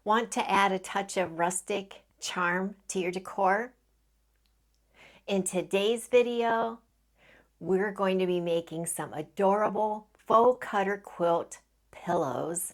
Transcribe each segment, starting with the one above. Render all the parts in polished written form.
Want to add a touch of rustic charm to your decor? In today's video, we're going to be making some adorable faux cutter quilt pillows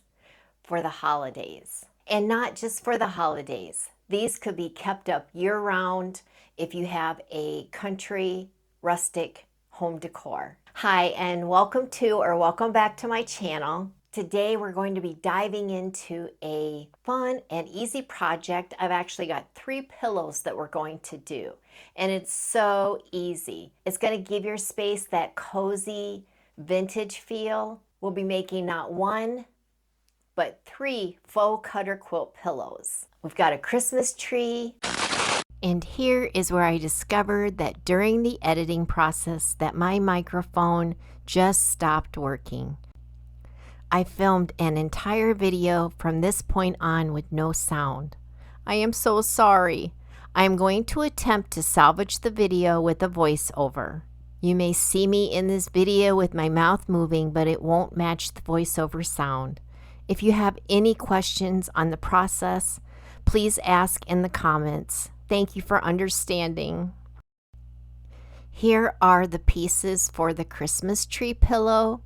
for the holidays. And not just for the holidays. These could be kept up year-round if you have a country rustic home decor. Hi, and welcome to or welcome back to my channel. Today we're going to be diving into a fun and easy project. I've actually got 3 pillows that we're going to do, and it's so easy. It's going to give your space that cozy vintage feel. We'll be making not 1, but 3 faux cutter quilt pillows. We've got a Christmas tree. And here is where I discovered that during the editing process that my microphone just stopped working. I filmed an entire video from this point on with no sound. I am so sorry. I am going to attempt to salvage the video with a voiceover. You may see me in this video with my mouth moving, but it won't match the voiceover sound. If you have any questions on the process, please ask in the comments. Thank you for understanding. Here are the pieces for the Christmas tree pillow.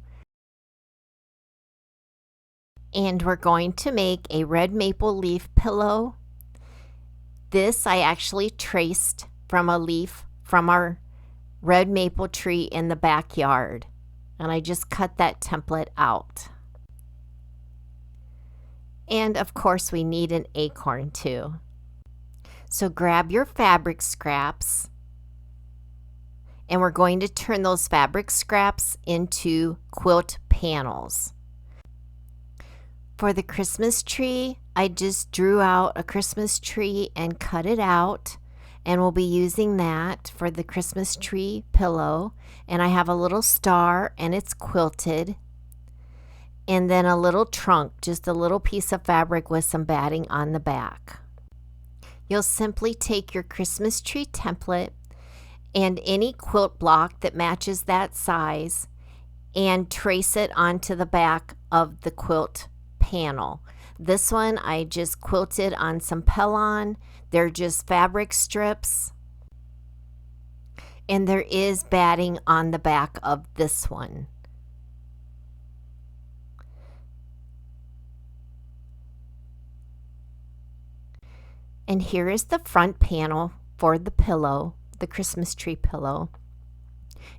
And we're going to make a red maple leaf pillow. This I actually traced from a leaf from our red maple tree in the backyard. And I just cut that template out. And of course we need an acorn too. So grab your fabric scraps, and we're going to turn those fabric scraps into quilt panels. For the Christmas tree, I just drew out a Christmas tree and cut it out, and we'll be using that for the Christmas tree pillow. And I have a little star, and it's quilted, and then a little trunk, just a little piece of fabric with some batting on the back. You'll simply take your Christmas tree template and any quilt block that matches that size and trace it onto the back of the quilt panel. This one I just quilted on some Pellon. They're just fabric strips, and there is batting on the back of this one. And here is the front panel for the pillow, the Christmas tree pillow.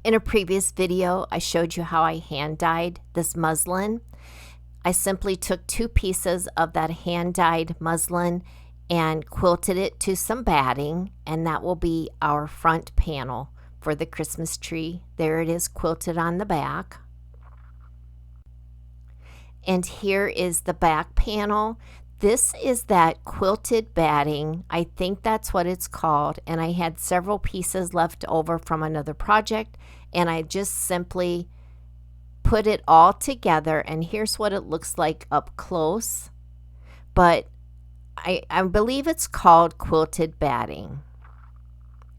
In a previous video, I showed you how I hand dyed this muslin. I simply took 2 pieces of that hand dyed muslin and quilted it to some batting, and that will be our front panel for the Christmas tree. There it is, quilted on the back. And here is the back panel. This is that quilted batting. I think that's what it's called. And I had several pieces left over from another project, and I just simply put it all together, and here's what it looks like up close. But I believe it's called quilted batting.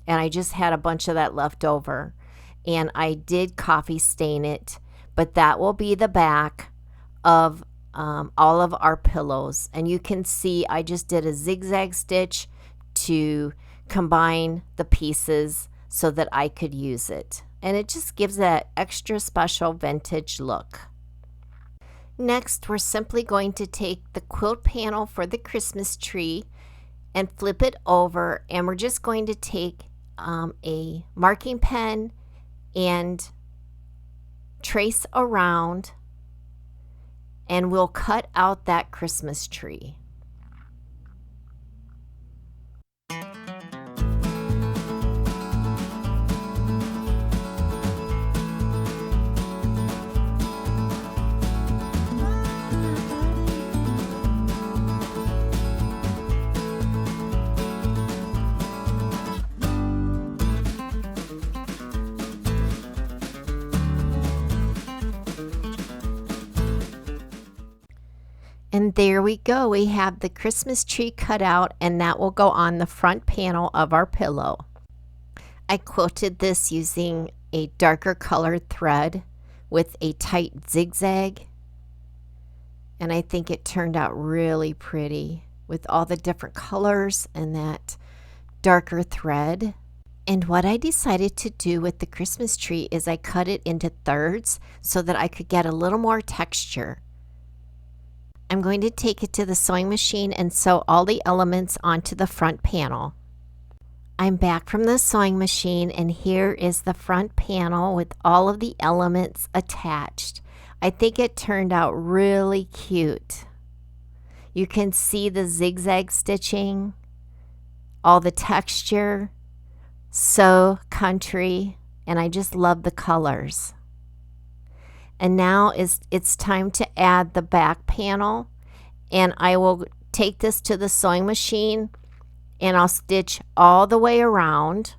And I just had a bunch of that left over. And I did coffee stain it, but that will be the back of all of our pillows. And you can see I just did a zigzag stitch to combine the pieces so that I could use it, and it just gives that extra special vintage look. Next, we're simply going to take the quilt panel for the Christmas tree and flip it over, and we're just going to take a marking pen and trace around, and we'll cut out that Christmas tree. And there we go. We have the Christmas tree cut out, and that will go on the front panel of our pillow. I quilted this using a darker colored thread with a tight zigzag, and I think it turned out really pretty. with all the different colors and that darker thread. And what I decided to do with the Christmas tree is I cut it into thirds so that I could get a little more texture. I'm going to take it to the sewing machine and sew all the elements onto the front panel. I'm back from the sewing machine, and here is the front panel with all of the elements attached. I think it turned out really cute. You can see the zigzag stitching, all the texture, so country, and I just love the colors. And now it's time to add the back panel, and I will take this to the sewing machine and I'll stitch all the way around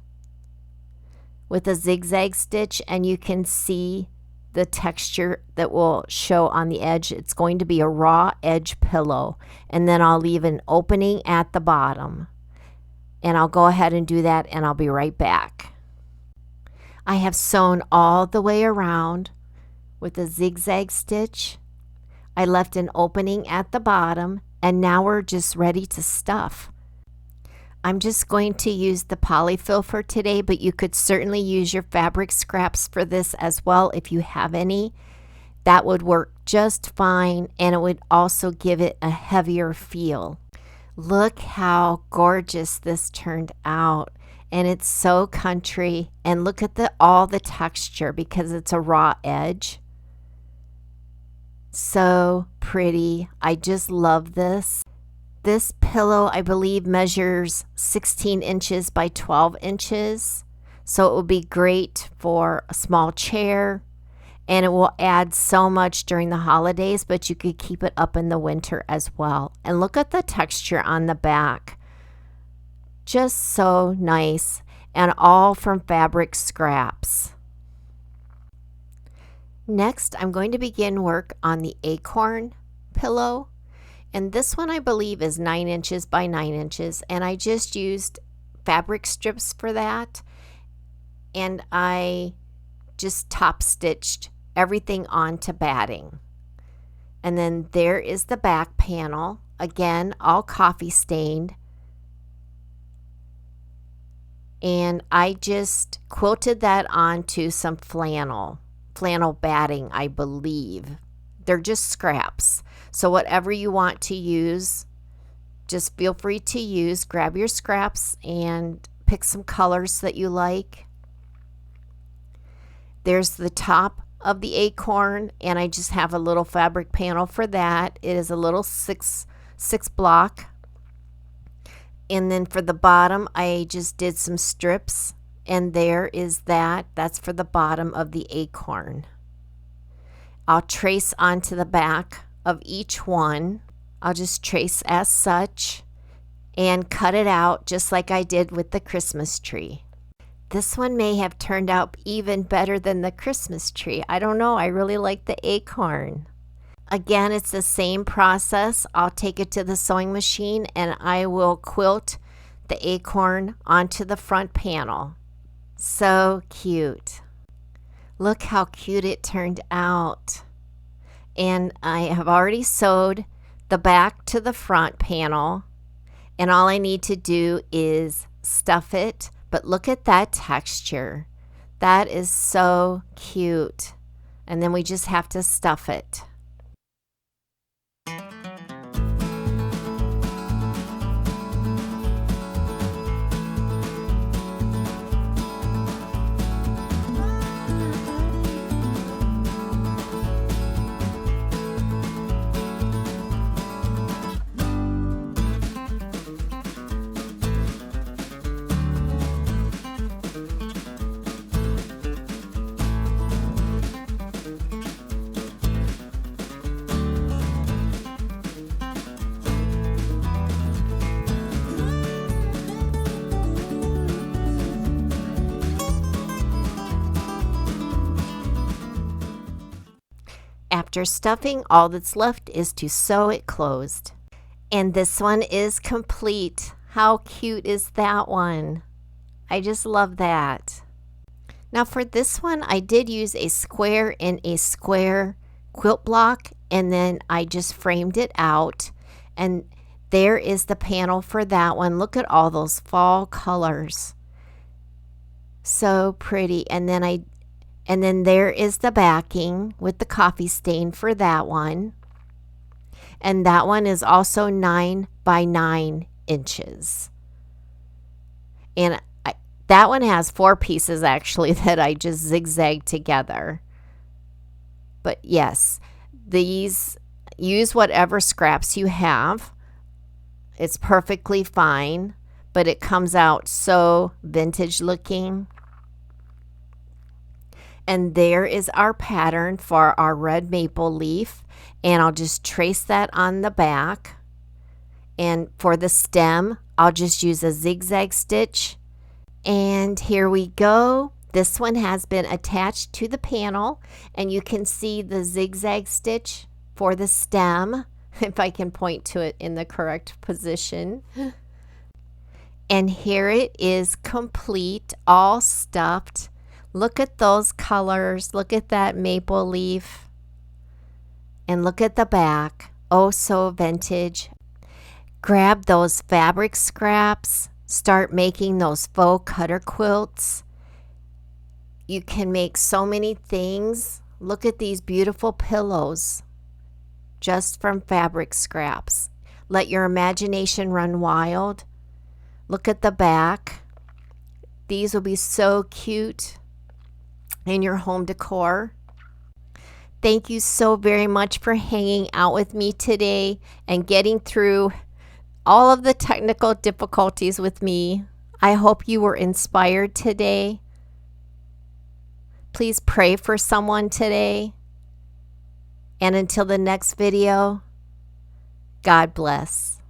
with a zigzag stitch, and you can see the texture that will show on the edge. It's going to be a raw edge pillow, and then I'll leave an opening at the bottom. And I'll go ahead and do that, and I'll be right back. I have sewn all the way around with a zigzag stitch. I left an opening at the bottom, and now we're just ready to stuff. I'm just going to use the polyfill for today, but you could certainly use your fabric scraps for this as well if you have any. That would work just fine, and it would also give it a heavier feel. Look how gorgeous this turned out, and it's so country, and look at all the texture because it's a raw edge. So pretty. I just love this. This pillow, I believe, measures 16 inches by 12 inches. So it will be great for a small chair, and it will add so much during the holidays, but you could keep it up in the winter as well. And look at the texture on the back. Just so nice, and all from fabric scraps. Next, I'm going to begin work on the Acorn Pillow. And this one I believe is 9 inches by 9 inches, and I just used fabric strips for that, and I just top stitched everything onto batting. And then there is the back panel, again all coffee stained, and I just quilted that onto some flannel batting, I believe. They're just scraps. So whatever you want to use, just feel free to use. Grab your scraps and pick some colors that you like. There's the top of the acorn, and I just have a little fabric panel for that. It is a little six block. And then for the bottom, I just did some strips, and there is that. That's for the bottom of the acorn. I'll trace onto the back of each one. I'll just trace as such and cut it out just like I did with the Christmas tree. This one may have turned out even better than the Christmas tree. I don't know. I really like the acorn. Again, it's the same process. I'll take it to the sewing machine and I will quilt the acorn onto the front panel. So cute. Look how cute it turned out. And I have already sewed the back to the front panel, and all I need to do is stuff it. But look at that texture. That is so cute. And then we just have to stuff it. After stuffing, all that's left is to sew it closed. And this one is complete. How cute is that one? I just love that. Now for this one, I did use a square and a square quilt block, and then I just framed it out. And there is the panel for that one. Look at all those fall colors. So pretty. And then there is the backing with the coffee stain for that one. And that one is also 9 by 9 inches. And that one has 4 pieces actually that I just zigzagged together. But yes, these, use whatever scraps you have. It's perfectly fine, but it comes out so vintage looking. And there is our pattern for our red maple leaf. And I'll just trace that on the back. And for the stem, I'll just use a zigzag stitch. And here we go. This one has been attached to the panel, and you can see the zigzag stitch for the stem, if I can point to it in the correct position. And here it is complete, all stuffed. Look at those colors. Look at that maple leaf. And look at the back. Oh, so vintage. Grab those fabric scraps. Start making those faux cutter quilts. You can make so many things. Look at these beautiful pillows just from fabric scraps. Let your imagination run wild. Look at the back. These will be so cute in your home decor. Thank you so very much for hanging out with me today and getting through all of the technical difficulties with me. I hope you were inspired today. Please pray for someone today. And until the next video, God bless.